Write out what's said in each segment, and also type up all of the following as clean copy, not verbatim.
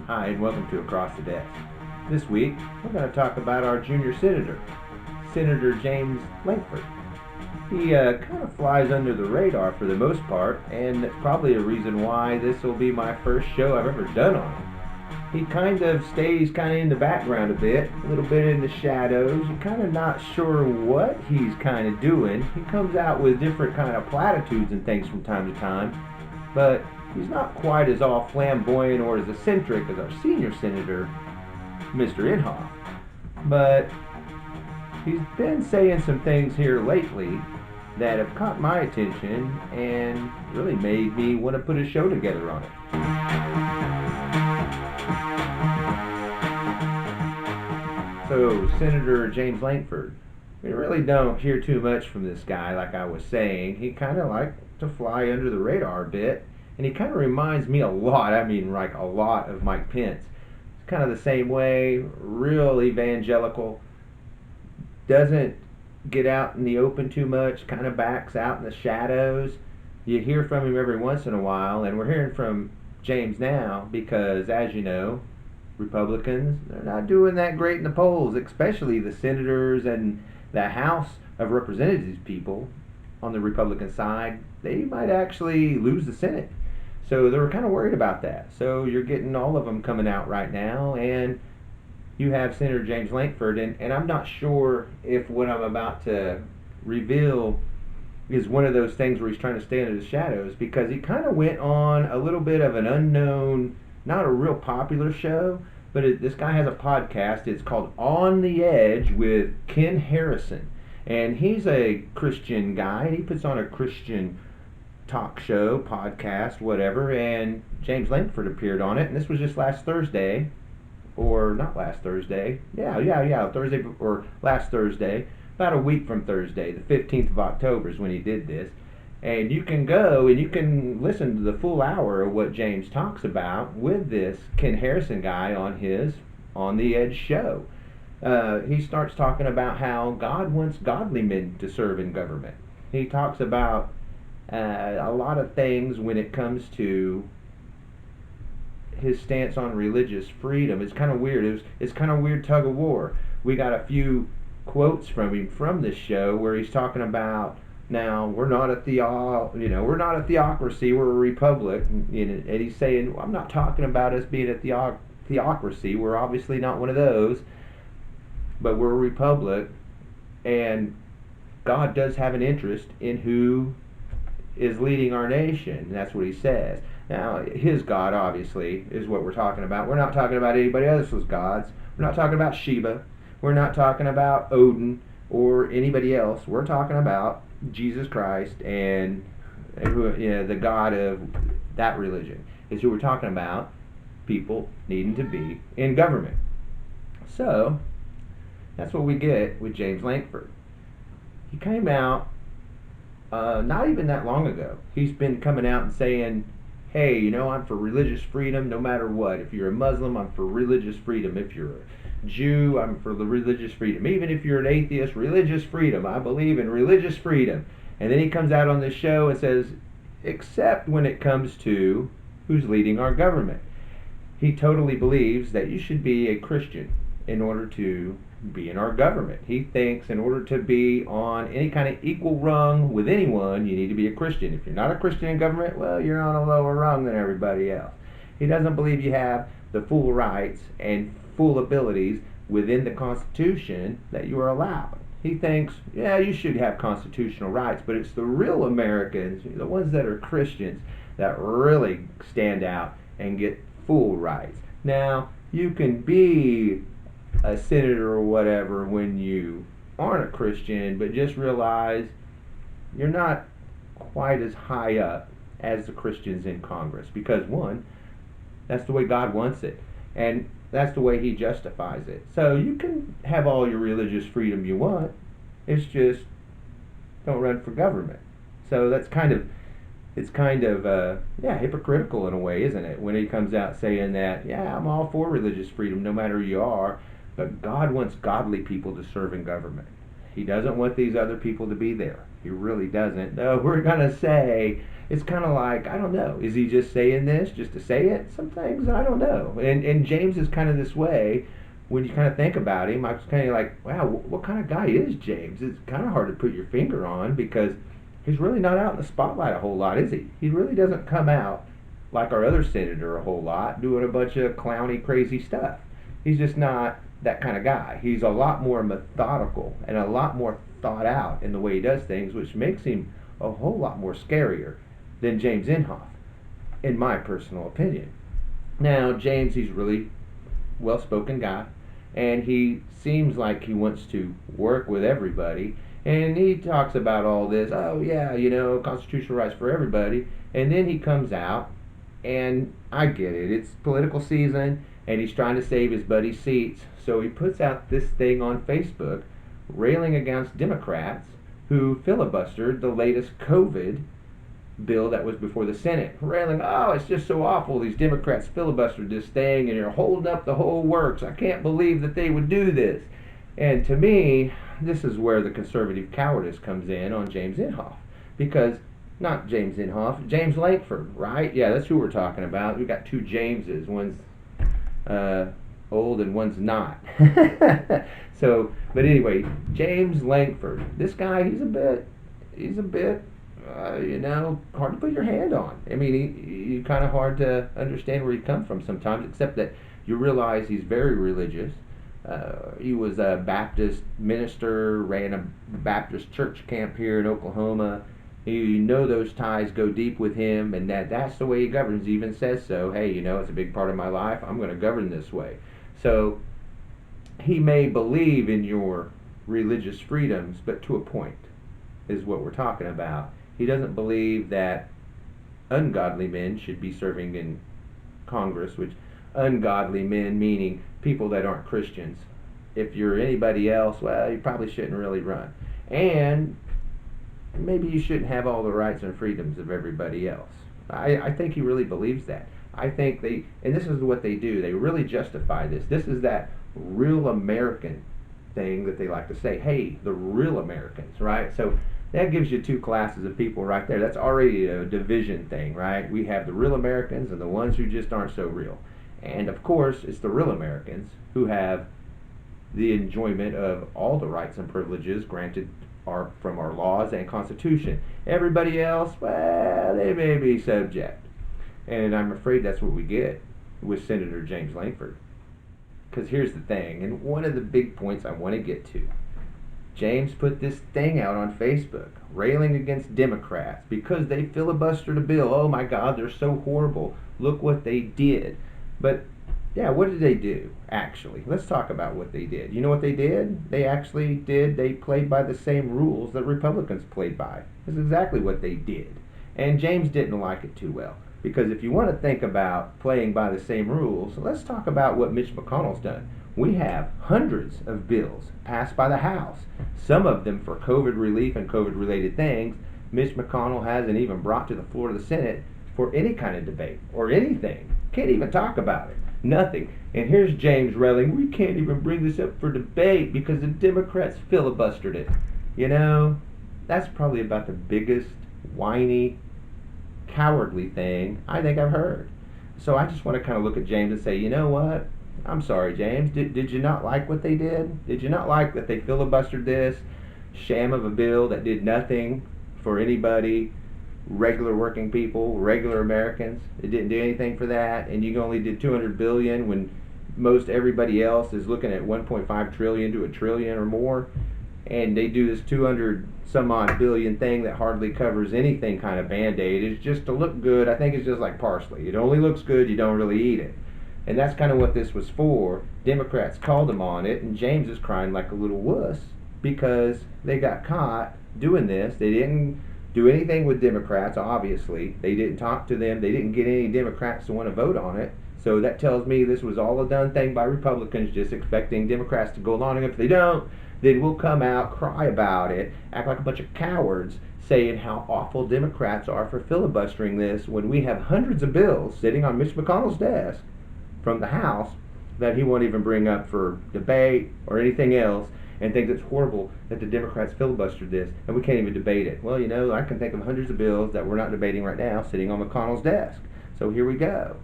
Hi, and welcome to Across the Desk. This week, we're going to talk about our junior senator, Senator James Lankford. He kind of flies under the radar for the most part, and that's probably a reason why this will be my first show I've ever done on him. He kind of stays kind of in the background a bit, a little bit in the shadows. You're kind of not sure what he's kind of doing. He comes out with different kind of platitudes and things from time to time, but he's not quite as all flamboyant or as eccentric as our senior senator, Mr. Inhofe. But he's been saying some things here lately that have caught my attention and really made me want to put a show together on it. So, Senator James Lankford, we really don't hear too much from this guy, like I was saying. He kind of likes to fly under the radar a bit, and he kind of reminds me a lot, like a lot of Mike Pence. It's kind of the same way, real evangelical, doesn't get out in the open too much, kind of backs out in the shadows. You hear from him every once in a while, and we're hearing from James now because, as you know, Republicans, they're not doing that great in the polls, especially the senators and the House of Representatives people on the Republican side. They might actually lose the Senate. So they were kind of worried about that. So you're getting all of them coming out right now, and you have Senator James Lankford, and I'm not sure if what I'm about to reveal is one of those things where he's trying to stay under the shadows, because he kind of went on a little bit of an unknown, not a real popular show, but this guy has a podcast. It's called On the Edge with Ken Harrison, and he's a Christian guy, and he puts on a Christian talk show, podcast, whatever, and James Lankford appeared on it, and this was just last Thursday, or not last Thursday, Thursday, or last Thursday, about a week from Thursday, the 15th of October is when he did this. And you can go and you can listen to the full hour of what James talks about with this Ken Harrison guy on his On the Edge show. He starts talking about how God wants godly men to serve in government. He talks about a lot of things when it comes to his stance on religious freedom. It's kind of weird. It's kind of weird tug of war. We got a few quotes from him from this show where he's talking about, now we're not a we're not a theocracy, we're a republic, and he's saying, well, I'm not talking about us being a theocracy. We're obviously not one of those, but we're a republic, and God does have an interest in who is leading our nation. That's what he says. Now, his God, obviously, is what we're talking about. We're not talking about anybody else's gods. We're not talking about Sheba. We're not talking about Odin or anybody else. We're talking about Jesus Christ and the God of that religion is who we're talking about. People needing to be in government. So, that's what we get with James Lankford. He came out not even that long ago. He's been coming out and saying, hey, I'm for religious freedom no matter what. If you're a Muslim, I'm for religious freedom. If you're a Jew, I'm for the religious freedom. Even if you're an atheist, religious freedom. I believe in religious freedom. And then he comes out on this show and says, except when it comes to who's leading our government. He totally believes that you should be a Christian in order to be in our government. He thinks in order to be on any kind of equal rung with anyone, you need to be a Christian. If you're not a Christian in government, well, you're on a lower rung than everybody else. He doesn't believe you have the full rights and full abilities within the Constitution that you are allowed. He thinks, yeah, you should have constitutional rights, but it's the real Americans, the ones that are Christians, that really stand out and get full rights. Now, you can be a senator or whatever when you aren't a Christian, but just realize you're not quite as high up as the Christians in Congress, because one, that's the way God wants it, and that's the way he justifies it. So you can have all your religious freedom you want, it's just don't run for government. So that's kind of hypocritical in a way, isn't it, when he comes out saying that, yeah, I'm all for religious freedom no matter who you are, but God wants godly people to serve in government. He doesn't want these other people to be there. He really doesn't. No, we're going to say, it's kind of like, I don't know, is he just saying this just to say it? Some things, I don't know. And James is kind of this way. When you kind of think about him, I was kind of like, wow, what kind of guy is James? It's kind of hard to put your finger on because he's really not out in the spotlight a whole lot, is he? He really doesn't come out like our other senator a whole lot, doing a bunch of clowny, crazy stuff. He's just not that kind of guy. He's a lot more methodical and a lot more thought out in the way he does things, which makes him a whole lot more scarier than James Inhofe, in my personal opinion. Now, James, he's really well-spoken guy, and he seems like he wants to work with everybody, and he talks about all this, oh yeah, constitutional rights for everybody, and then he comes out, and I get it, it's political season, and he's trying to save his buddy's seats, so he puts out this thing on Facebook railing against Democrats who filibustered the latest COVID bill that was before the Senate, railing, oh, it's just so awful, these Democrats filibustered this thing and they're holding up the whole works. I can't believe that they would do this. And to me, this is where the conservative cowardice comes in on James Inhofe. Because, not James Inhofe, James Lankford, right? Yeah, that's who we're talking about. We've got two Jameses. One's old and one's not. But anyway, James Lankford. This guy, he's a bit hard to put your hand on. I mean, he's kind of hard to understand where he comes from sometimes, except that you realize he's very religious. He was a Baptist minister, ran a Baptist church camp here in Oklahoma. You know those ties go deep with him, and that's the way he governs. He even says so. Hey, it's a big part of my life. I'm going to govern this way. So he may believe in your religious freedoms, but to a point is what we're talking about. He doesn't believe that ungodly men should be serving in Congress, which ungodly men meaning people that aren't Christians. If you're anybody else, well, you probably shouldn't really run. And maybe you shouldn't have all the rights and freedoms of everybody else. I think he really believes that. I think and this is what they do, they really justify this. This is that real American thing that they like to say, hey, the real Americans, right? So that gives you two classes of people right there. That's already a division thing, right? We have the real Americans and the ones who just aren't so real. And of course, it's the real Americans who have the enjoyment of all the rights and privileges granted from our laws and Constitution. Everybody else, well, they may be subject. And I'm afraid that's what we get with Senator James Lankford. Because here's the thing, and one of the big points I want to get to. James put this thing out on Facebook, railing against Democrats because they filibustered a bill. Oh my God, they're so horrible. Look what they did. But yeah, what did they do, actually? Let's talk about what they did. You know what they did? They played by the same rules that Republicans played by. That's exactly what they did. And James didn't like it too well. Because if you want to think about playing by the same rules, let's talk about what Mitch McConnell's done. We have hundreds of bills passed by the House, some of them for COVID relief and COVID-related things. Mitch McConnell hasn't even brought to the floor of the Senate for any kind of debate or anything. Can't even talk about it. Nothing. And here's James railing, we can't even bring this up for debate because the Democrats filibustered it. That's probably about the biggest whiny, cowardly thing I think I've heard. So I just want to kind of look at James and say, you know what? I'm sorry, James. Did you not like what they did? Did you not like that they filibustered this sham of a bill that did nothing for anybody, regular working people, regular Americans? It didn't do anything for that, and you only did $200 billion when most everybody else is looking at $1.5 trillion to $1 trillion or more, and they do this 200 some odd billion thing that hardly covers anything kind of band-aid. It's just to look good. I think it's just like parsley. It only looks good, you don't really eat it. And that's kind of what this was for. Democrats called them on it, and James is crying like a little wuss because they got caught doing this. They didn't do anything with Democrats, obviously. They didn't talk to them. They didn't get any Democrats to want to vote on it. So that tells me this was all a done thing by Republicans, just expecting Democrats to go along. And if they don't, then we'll come out, cry about it, act like a bunch of cowards, saying how awful Democrats are for filibustering this when we have hundreds of bills sitting on Mitch McConnell's desk from the House that he won't even bring up for debate or anything else. and thinks it's horrible that the Democrats filibustered this and we can't even debate it. Well, I can think of hundreds of bills that we're not debating right now sitting on McConnell's desk. So here we go.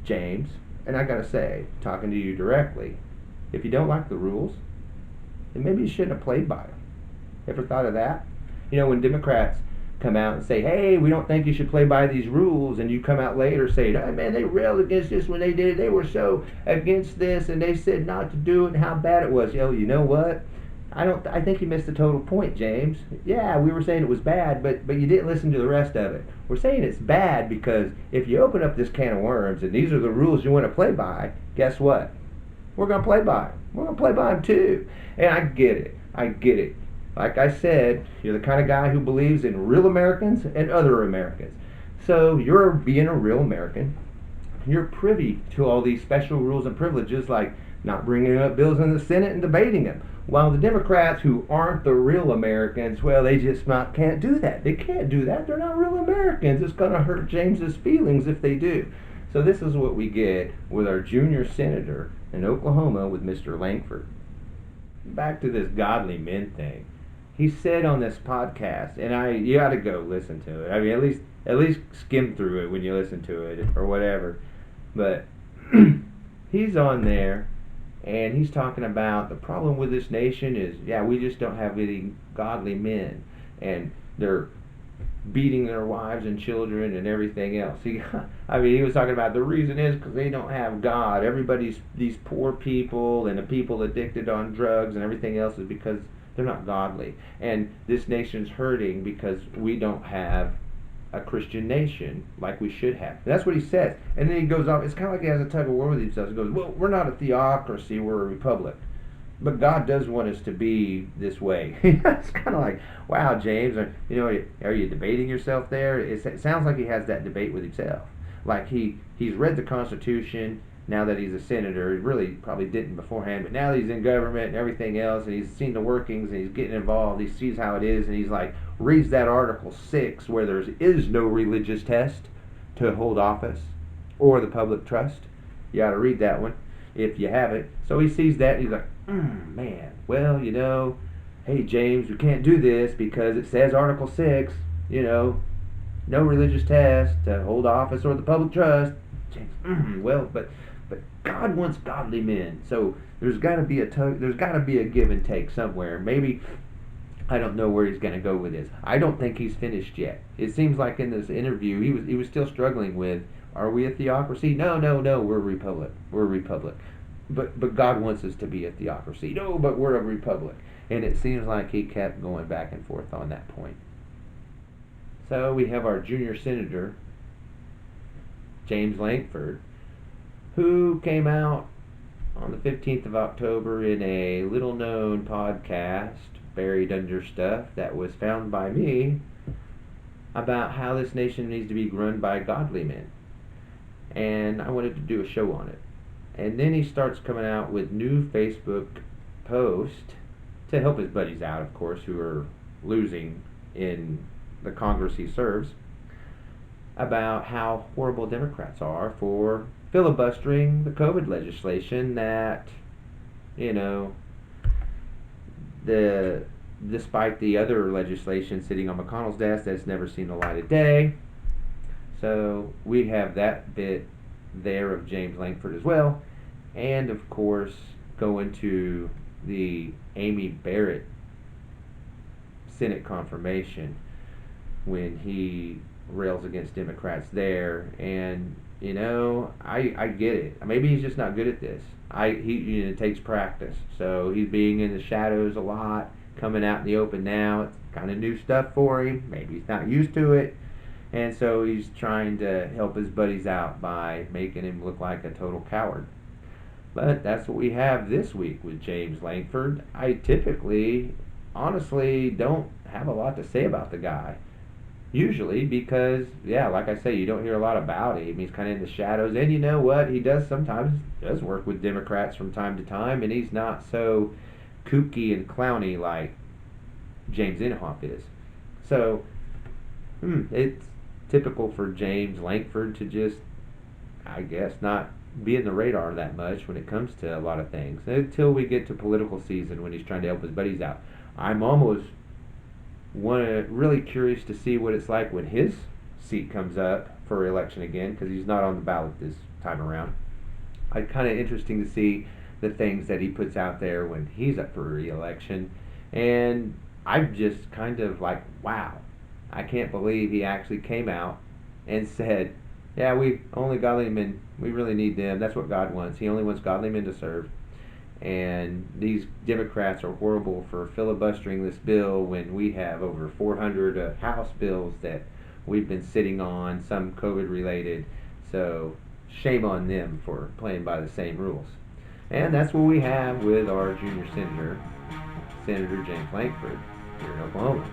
James, and I gotta say, talking to you directly, if you don't like the rules, then maybe you shouldn't have played by them. Ever thought of that? When Democrats come out and say, hey, we don't think you should play by these rules, and you come out later saying, oh, man, they railed against this when they did it, they were so against this, and they said not to do it, and how bad it was. You know what? I think you missed the total point, James. Yeah, we were saying it was bad, but you didn't listen to the rest of it. We're saying it's bad because if you open up this can of worms and these are the rules you want to play by, guess what? We're going to play by them. We're going to play by them too. And I get it. I get it. Like I said, you're the kind of guy who believes in real Americans and other Americans. So you're being a real American. You're privy to all these special rules and privileges like not bringing up bills in the Senate and debating them. While the Democrats who aren't the real Americans, well, they just can't do that. They can't do that. They're not real Americans. It's going to hurt James's feelings if they do. So this is what we get with our junior senator in Oklahoma with Mr. Lankford. Back to this godly men thing. He said on this podcast, and you got to go listen to it. I mean, at least skim through it when you listen to it or whatever. But he's on there, and he's talking about the problem with this nation is, we just don't have any godly men, and they're beating their wives and children and everything else. He was talking about the reason is because they don't have God. Everybody's these poor people and the people addicted on drugs and everything else is because they're not godly. And this nation's hurting because we don't have a Christian nation like we should have. And that's what he says. And then he goes off. It's kind of like he has a tug of war with himself. He goes, well, we're not a theocracy. We're a republic. But God does want us to be this way. It's kind of like, wow, James, are you debating yourself there? It sounds like he has that debate with himself. Like he's read the Constitution now that he's a senator. He really probably didn't beforehand, but now that he's in government and everything else, and he's seen the workings and he's getting involved, he sees how it is, and he's like, reads that Article 6 where there is no religious test to hold office or the public trust. You ought to read that one if you haven't. So he sees that and he's like, man, well, hey, James, we can't do this because it says Article 6, no religious test to hold office or the public trust. James, well, but God wants godly men. So there's got to be a give and take somewhere. Maybe I don't know where he's going to go with this. I don't think he's finished yet. It seems like in this interview he was still struggling with, are we a theocracy? No, we're a republic. We're a republic. But God wants us to be a theocracy. No, but we're a republic. And it seems like he kept going back and forth on that point. So we have our junior senator, James Lankford, who came out on the 15th of October in a little-known podcast, Buried Under Stuff, that was found by me, about how this nation needs to be run by godly men. And I wanted to do a show on it. And then he starts coming out with new Facebook posts to help his buddies out, of course, who are losing in the Congress he serves, about how horrible Democrats are for filibustering the COVID legislation that, despite the other legislation sitting on McConnell's desk that's never seen the light of day. So we have that bit there of James Lankford as well. And of course, going to the Amy Barrett Senate confirmation when he rails against Democrats there. And I get it. Maybe he's just not good at this. It takes practice. So he's being in the shadows a lot, coming out in the open now. It's kind of new stuff for him. Maybe he's not used to it. And so he's trying to help his buddies out by making him look like a total coward. But that's what we have this week with James Lankford. I typically, honestly, don't have a lot to say about the guy. Usually because, like I say, you don't hear a lot about him. He's kind of in the shadows. And you know what? He sometimes does work with Democrats from time to time. And he's not so kooky and clowny like James Inhofe is. So, it's typical for James Lankford to just, I guess, not be in the radar that much when it comes to a lot of things until we get to political season when he's trying to help his buddies out. I'm almost really curious to see what it's like when his seat comes up for re-election again, because he's not on the ballot this time around. It's kind of interesting to see the things that he puts out there when he's up for re-election, and I'm just kind of like, wow, I can't believe he actually came out and said, yeah, we only godly men, we really need them. That's what God wants. He only wants godly men to serve. And these Democrats are horrible for filibustering this bill when we have over 400 House bills that we've been sitting on, some COVID related. So shame on them for playing by the same rules. And that's what we have with our junior senator, Senator James Lankford, here in Oklahoma.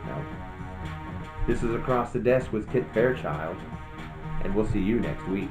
Now, this is Across the Desk with Kit Fairchild, and we'll see you next week.